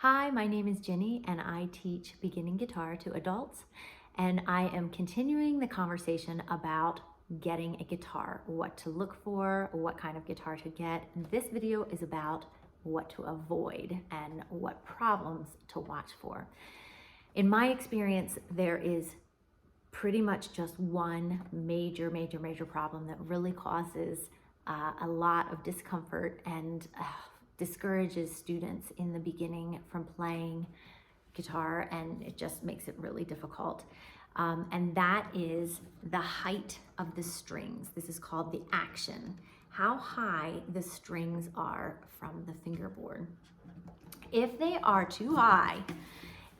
Hi, my name is Jenny and I teach beginning guitar to adults, and I am continuing the conversation about getting a guitar, what to look for, what kind of guitar to get. This video is about what to avoid and what problems to watch for. In my experience, there is pretty much just one major problem that really causes a lot of discomfort and discourages students in the beginning from playing guitar, and it just makes it really difficult. And that is the height of the strings. This is called the action, how high the strings are from the fingerboard. If they are too high,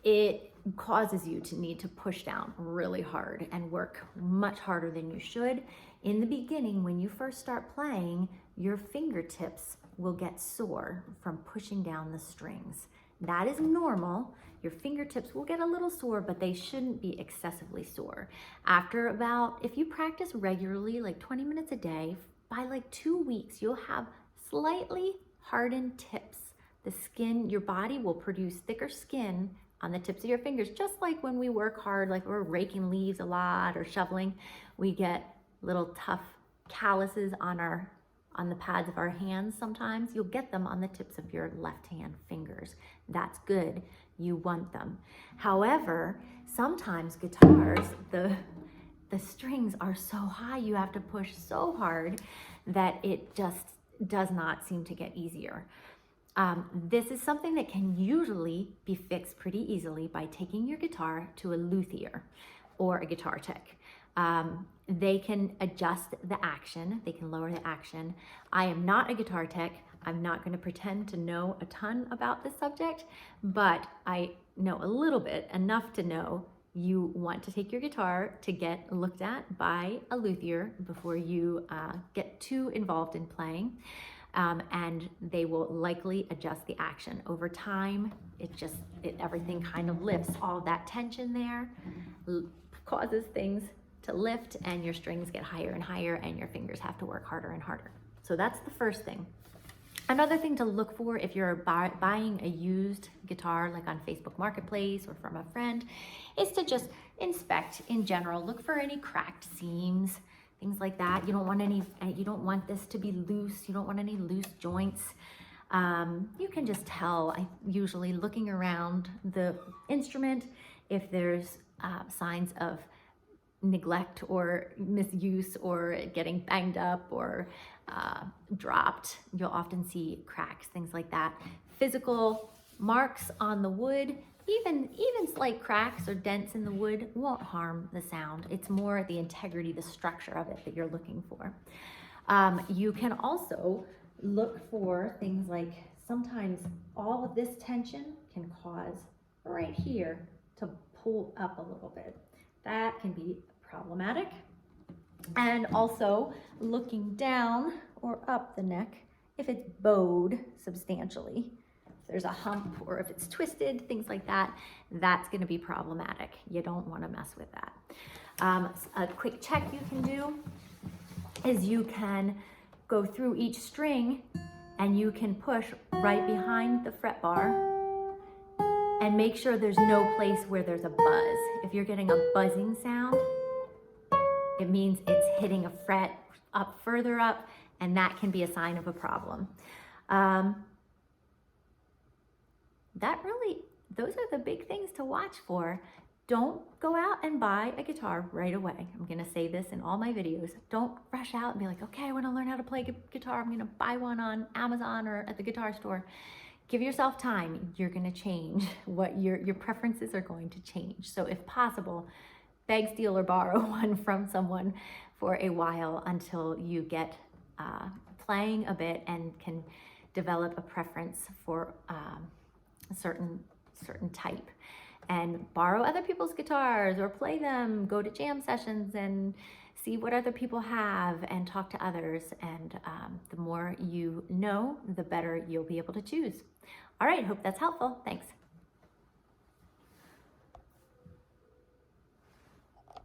it causes you to need to push down really hard and work much harder than you should. In the beginning, when you first start playing, your fingertips will get sore from pushing down the strings. That is normal. Your fingertips will get a little sore, but they shouldn't be excessively sore. After if you practice regularly, like 20 minutes a day, by like 2 weeks, you'll have slightly hardened tips. The skin, your body will produce thicker skin on the tips of your fingers, just like when we work hard, like we're raking leaves a lot or shoveling, we get little tough calluses on the pads of our hands. Sometimes you'll get them on the tips of your left hand fingers. That's good. You want them. However, sometimes guitars, the strings are so high, you have to push so hard that it just does not seem to get easier. This is something that can usually be fixed pretty easily by taking your guitar to a luthier or a guitar tech. They can adjust the action, they can lower the action. I am not a guitar tech. I'm not going to pretend to know a ton about this subject, but I know a little bit, enough to know you want to take your guitar to get looked at by a luthier before you get too involved in playing. And they will likely adjust the action. Over time, everything kind of lifts. All that tension there causes things to lift, and your strings get higher and higher, and your fingers have to work harder and harder. So that's the first thing. Another thing to look for if you're buying a used guitar, like on Facebook Marketplace or from a friend, is to just inspect in general. Look for any cracked seams, things like that. You don't want this to be loose. You don't want any loose joints. You can just tell, usually looking around the instrument, if there's signs of neglect or misuse or getting banged up or dropped. You'll often see cracks, things like that. Physical marks on the wood, even slight cracks or dents in the wood won't harm the sound. It's more the integrity, the structure of it that you're looking for. You can also look for things like, sometimes all of this tension can cause right here to pull up a little bit. That can be problematic. And also looking down or up the neck, if it's bowed substantially, if there's a hump or if it's twisted, things like that, that's going to be problematic. You don't want to mess with that. A quick check you can do is you can go through each string and you can push right behind the fret bar and make sure there's no place where there's a buzz. If you're getting a buzzing sound, it means it's hitting a fret further up, and that can be a sign of a problem. Those are the big things to watch for. Don't go out and buy a guitar right away. I'm gonna say this in all my videos. Don't rush out and be like, okay, I wanna learn how to play guitar. I'm gonna buy one on Amazon or at the guitar store. Give yourself time. You're gonna change. What your preferences are going to change. So if possible, beg, steal, or borrow one from someone for a while until you get playing a bit and can develop a preference for a certain type. And borrow other people's guitars or play them, go to jam sessions and see what other people have and talk to others. And the more you know, the better you'll be able to choose. All right, hope that's helpful. Thanks.